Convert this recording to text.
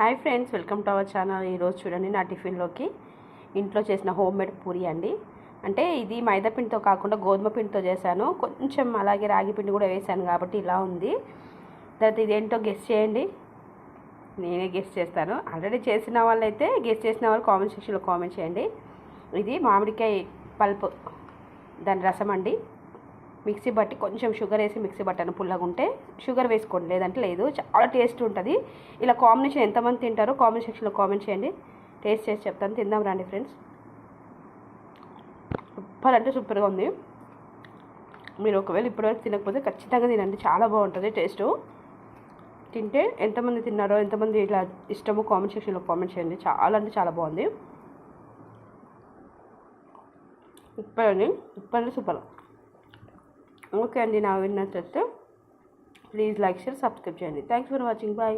Hi friends, welcome to our channel. ఈరోజు చూడండి నా టిఫిన్లోకి ఇంట్లో చేసిన హోమ్ మేడ్ పూరి అండి. అంటే ఇది మైదా పిండితో కాకుండా గోధుమ పిండితో చేశాను. కొంచెం అలాగే రాగి పిండి కూడా వేశాను కాబట్టి ఇలా ఉంది. తర్వాత ఇదేంటో గెస్ చేయండి. నేనే గెస్ చేస్తాను. ఆల్రెడీ చేసిన వాళ్ళైతే గెస్ చేసిన వాళ్ళు కామెంట్ సెక్షన్లో కామెంట్ చేయండి. ఇది మామిడికాయ పల్పు, దాని రసం అండి. మిక్సీ బట్టి కొంచెం షుగర్ వేసి మిక్సీ బట్టాను. పుల్లగా ఉంటే షుగర్ వేసుకోండి, లేదంటే లేదు. చాలా టేస్ట్ ఉంటుంది. ఇలా కాంబినేషన్ ఎంతమంది తింటారో కామెంట్ సెక్షన్లో కామెంట్ చేయండి. టేస్ట్ చేసి చెప్తాను. తిందాం రండి ఫ్రెండ్స్. సూపర్ అంటే సూపర్గా ఉంది. మీరు ఒకవేళ ఇప్పటివరకు తినకపోతే ఖచ్చితంగా తినండి, చాలా బాగుంటుంది టేస్ట్. తింటే ఎంతమంది తిన్నారో, ఎంతమంది ఇలా ఇష్టమో కామెంట్ సెక్షన్లో కామెంట్ చేయండి. చాలా అంటే చాలా బాగుంది. సూపర్ అండి, సూపర్ అంటే సూపర్. ఓకే అండి, నా విన్నట్లయితే ప్లీజ్ లైక్, షేర్, సబ్స్క్రైబ్ చేయండి. Thanks for watching. బాయ్.